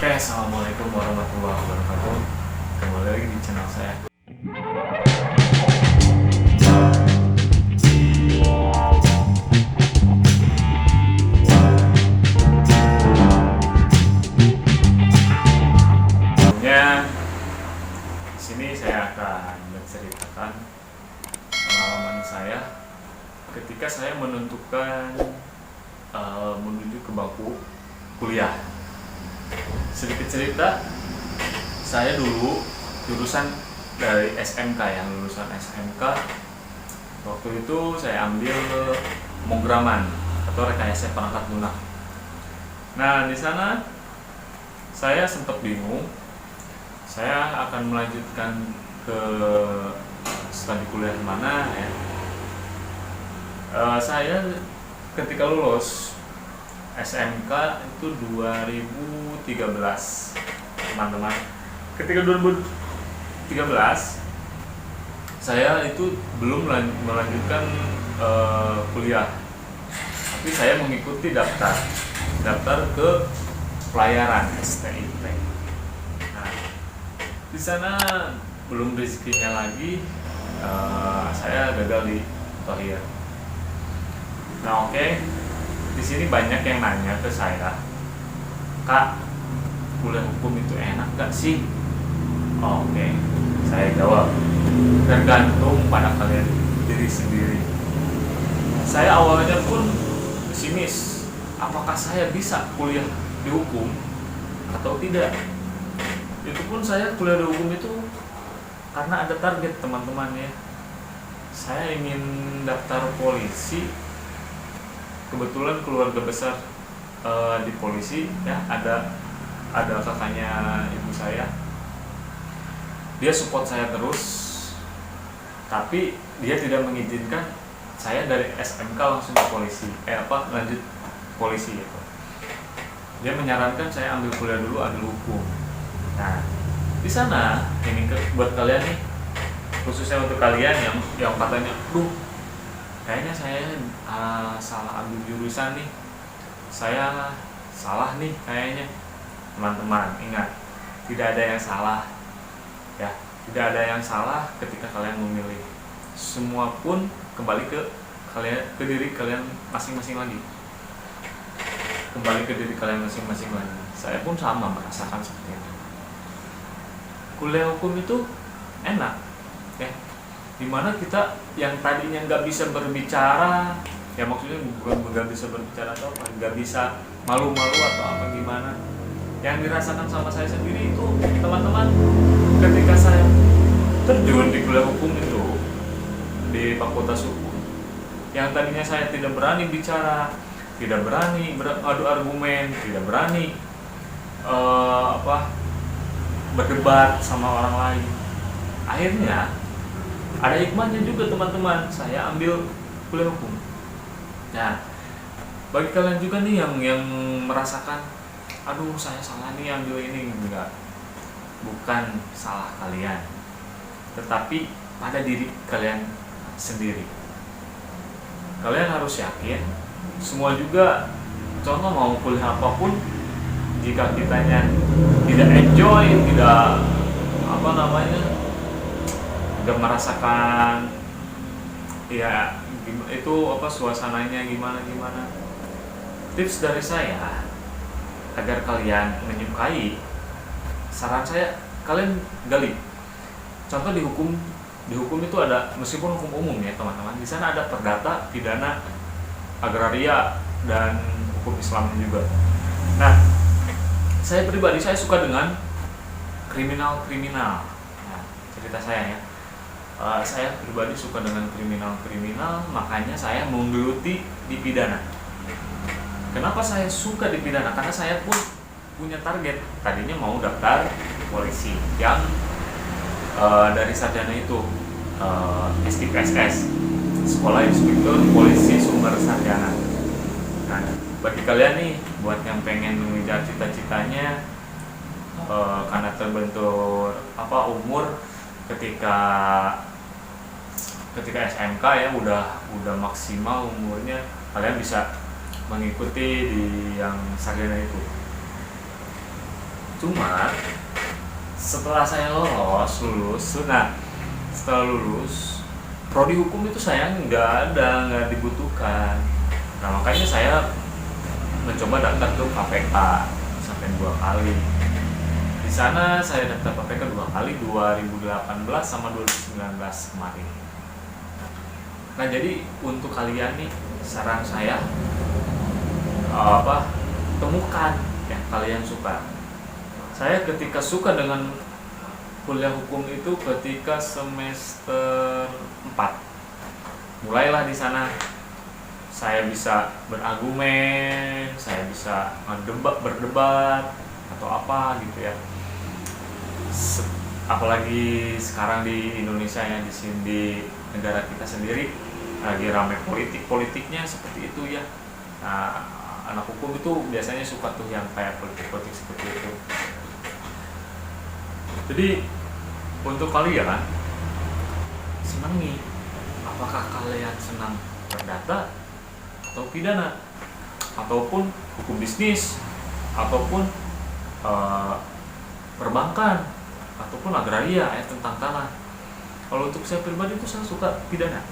Oke, assalamualaikum warahmatullahi wabarakatuh. Kembali lagi di channel saya. Sebelumnya, di sini saya akan menceritakan pengalaman saya ketika saya menentukan menuju ke bangku kuliah. Sedikit cerita, saya dulu lulusan dari SMK ya, lulusan SMK. Waktu itu saya ambil pemrograman atau rekayasa perangkat lunak. Nah, di sana saya sempat bingung. Saya akan melanjutkan ke studi kuliah mana ya. Saya ketika lulus SMK itu 2013, teman-teman. Ketika 2013 saya itu belum melanjutkan kuliah, tapi saya mengikuti daftar ke pelayaran STIP. Nah, di sana belum rezekinya lagi, saya gagal di Tohir. Nah, oke. Di sini banyak yang nanya ke saya, "Kak, kuliah hukum itu enak gak sih?" Oke, saya jawab, tergantung pada kalian diri sendiri. Saya awalnya pun pesimis, apakah saya bisa kuliah di hukum atau tidak. Itu pun saya kuliah di hukum itu karena ada target, teman-teman ya. Saya ingin daftar polisi. Kebetulan keluarga besar di polisi ya, ada kakaknya ibu saya. Dia support saya terus, tapi dia tidak mengizinkan saya dari SMK langsung ke polisi, lanjut polisi gitu. Dia menyarankan saya ambil kuliah dulu, ambil hukum. Nah, di sana ini buat kalian nih, khususnya untuk kalian yang katanya, kayaknya saya salah ambil jurusan nih, saya salah nih kayaknya. Teman-teman ingat, tidak ada yang salah ya, tidak ada yang salah ketika kalian memilih. Semua pun kembali ke diri kalian masing-masing lagi, kembali ke diri kalian masing-masing lagi. Saya pun sama merasakan seperti itu. Kuliah hukum itu enak ya, dimana kita yang tadinya nggak bisa berbicara, ya maksudnya bukan nggak bisa berbicara atau apa, nggak bisa malu-malu atau apa gimana, yang dirasakan sama saya sendiri itu, teman-teman, ketika saya terjun di kuliah hukum itu, di Fakultas Hukum, yang tadinya saya tidak berani bicara, tidak berani beradu argumen, tidak berani berdebat sama orang lain, akhirnya ada hikmahnya juga, teman-teman. Saya ambil kuliah hukum. Nah, bagi kalian juga nih yang merasakan, aduh saya salah nih ambil ini, enggak, bukan salah kalian, tetapi pada diri kalian sendiri. Kalian harus yakin, semua juga, contoh mau kuliah apapun, jika kitanya tidak enjoy, tidak nggak merasakan ya itu suasananya gimana, tips dari saya agar kalian menyukai, saran saya kalian gali. Contoh di hukum itu ada, meskipun hukum umum ya teman-teman, di sana ada perdata, pidana, agraria, dan hukum Islam juga. Nah, saya pribadi saya suka dengan kriminal. Nah, cerita saya ya, saya pribadi suka dengan kriminal, makanya saya menggeluti di pidana. Kenapa saya suka di pidana? Karena saya pun punya target, tadinya mau daftar polisi yang dari sarjana itu, SIPSS, Sekolah Inspektur Polisi Sumber Sarjana. Nah, bagi kalian nih, buat yang pengen mengejar cita-citanya, karena terbentur umur ketika SMK ya, udah maksimal umurnya, kalian bisa mengikuti di yang sarjana itu. Cuma setelah saya setelah lulus prodi hukum itu saya nggak dibutuhkan. Nah makanya saya mencoba daftar ke KPK sampai 2 kali. Di sana saya daftar KPK 2 kali, 2018 sama 2019 kemarin. Nah jadi untuk kalian nih, saran saya temukan yang kalian suka. Saya ketika suka dengan kuliah hukum itu ketika semester 4. Mulailah di sana saya bisa berargumen, saya bisa berdebat atau apa gitu ya. Apalagi sekarang di Indonesia ya, di sini di negara kita sendiri lagi ramai politiknya seperti itu ya. Nah, anak hukum itu biasanya suka tuh yang kayak politik seperti itu. Jadi untuk kalian senangi, apakah kalian senang perdata atau pidana, ataupun hukum bisnis, ataupun perbankan, ataupun agraria tentang tanah. Kalau untuk saya pribadi itu saya suka pidana,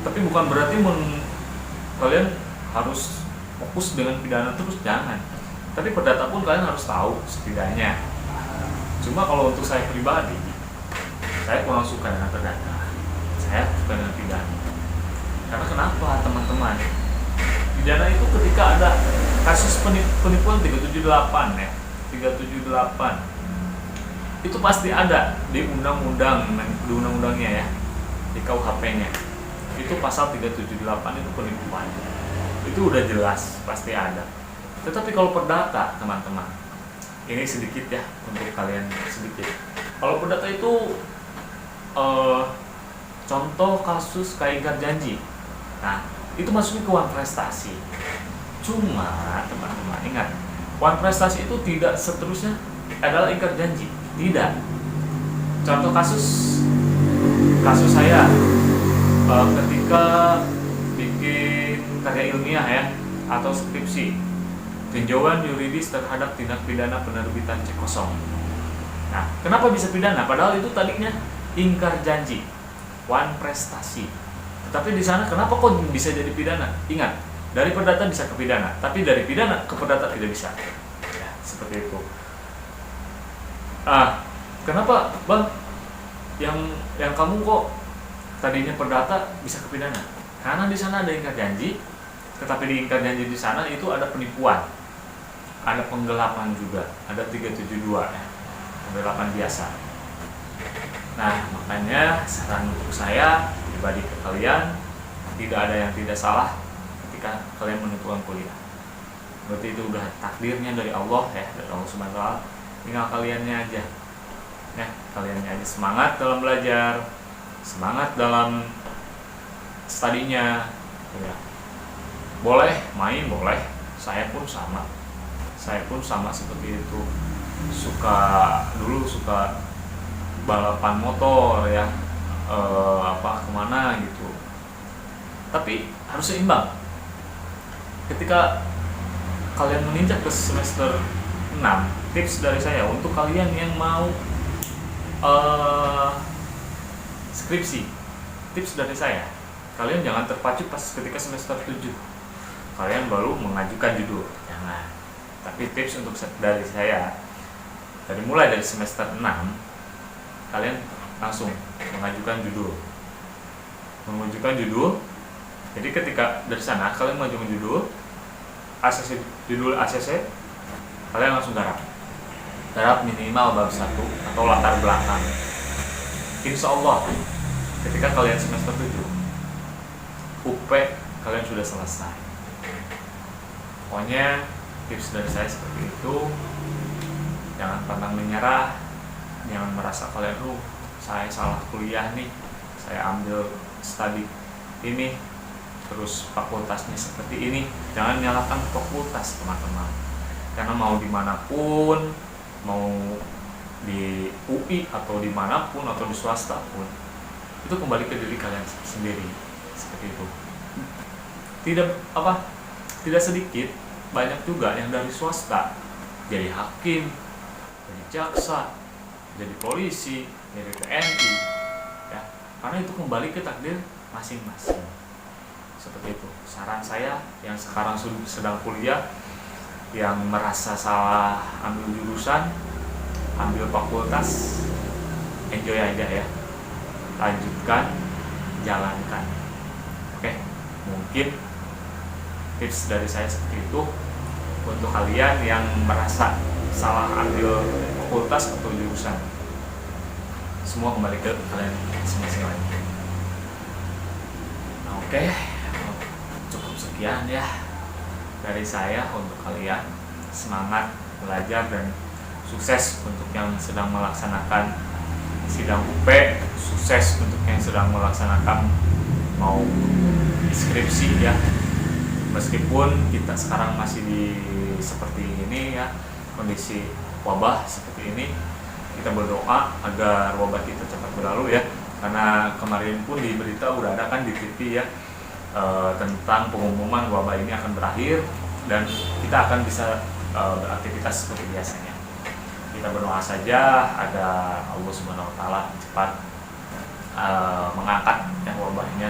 tapi bukan berarti kalian harus fokus dengan pidana terus, jangan. Tapi perdata pun kalian harus tahu setidaknya. Cuma kalau untuk saya pribadi, saya kurang suka dengan perdata, saya suka dengan pidana. Karena kenapa teman-teman? Pidana itu ketika ada kasus penipuan 378 ya, 378 itu pasti ada di undang-undangnya ya, di KUHP-nya. Itu pasal 378 itu penipuan. Itu udah jelas pasti ada. Tetapi kalau perdata, teman-teman, ini sedikit ya untuk kalian sedikit. Kalau perdata itu contoh kasus kayak ingkar janji. Nah, itu masuknya ke wan prestasi. Cuma teman-teman ingat, wan prestasi itu tidak seterusnya adalah ingkar janji. Tidak. Contoh kasus saya ketika bikin karya ilmiah ya atau skripsi, tinjauan yuridis terhadap tindak pidana penerbitan cek kosong. Nah, kenapa bisa pidana? Padahal itu tadinya ingkar janji, wan prestasi. Tetapi di sana kenapa kok bisa jadi pidana? Ingat, dari perdata bisa ke pidana, tapi dari pidana ke perdata tidak bisa. Ya, seperti itu. Kenapa, Bang? Yang kamu kok tadinya perdata bisa ke pidana? Karena di sana ada ingkar janji, tetapi di ingkar janji di sana itu ada penipuan, ada penggelapan juga, ada 372 ya, penggelapan biasa. Nah, makanya saran untuk saya pribadi ke kalian, tidak ada yang tidak salah ketika kalian menentukan kuliah. Berarti itu udah takdirnya dari Allah ya, dari Allah Subhanahu wa taala. Tinggal kaliannya aja. Ya, kaliannya aja semangat dalam belajar, semangat dalam studinya ya. Boleh main, boleh. Saya pun sama seperti itu. Dulu suka balapan motor ya, kemana gitu. Tapi harus seimbang. Ketika kalian menginjak ke semester 6, tips dari saya untuk kalian yang mau skripsi, tips dari saya, kalian jangan terpacu pas ketika semester 7 kalian baru mengajukan judul, jangan. Tapi tips untuk dari saya, mulai dari semester 6 kalian langsung mengajukan judul. Jadi ketika dari sana kalian mengajukan judul ACC, kalian langsung garap minimal bab 1 atau latar belakang. Insya Allah ketika kalian semester 7 UP kalian sudah selesai. Pokoknya tips dari saya seperti itu. Jangan pantang menyerah, jangan merasa kalian saya salah kuliah nih, saya ambil studi ini terus fakultasnya seperti ini. Jangan nyalakan fakultas, teman-teman, karena mau dimanapun, mau di UI atau dimanapun atau di swasta pun, itu kembali ke diri kalian sendiri. Seperti itu. Tidak sedikit, banyak juga yang dari swasta jadi hakim, jadi jaksa, jadi polisi, jadi TNI, ya. Karena itu kembali ke takdir masing-masing. Seperti itu. Saran saya yang sekarang sedang kuliah, yang merasa salah ambil jurusan, ambil fakultas, enjoy aja ya. Lanjutkan, jalankan. Oke, mungkin tips dari saya seperti itu untuk kalian yang merasa salah ambil fakultas atau jurusan. Semua kembali ke kalian masing-masing lagi. Nah, oke, cukup sekian ya dari saya untuk kalian. Semangat belajar dan sukses untuk yang sedang melaksanakan sidang UP, sukses untuk yang sedang melaksanakan mau skripsi ya. Meskipun kita sekarang masih di seperti ini ya, kondisi wabah seperti ini, kita berdoa agar wabah kita cepat berlalu ya. Karena kemarin pun di berita udah ada kan di TV ya, tentang pengumuman wabah ini akan berakhir dan kita akan bisa beraktivitas seperti biasanya. Kita berdoa saja agar Allah Subhanahu Wa Taala cepat mengangkat yang wabahnya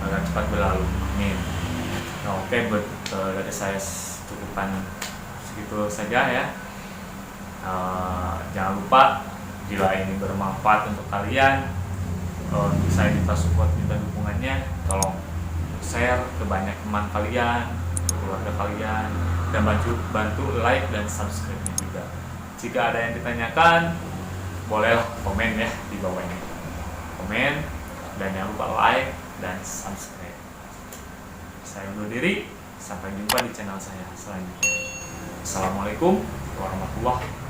agar cepat berlalu. Amin. Nah, oke, dari saya cukupkan segitu saja ya. Jangan lupa jika ini bermanfaat untuk kalian, saya minta support, minta dukungannya, tolong share ke banyak teman kalian, ke keluarga kalian, dan bantu like dan subscribe-nya juga. Jika ada yang ditanyakan, bolehlah komen ya di bawah ini. Komen dan jangan lupa like dan subscribe. Saya undur diri, sampai jumpa di channel saya selanjutnya. Assalamualaikum warahmatullahi wabarakatuh.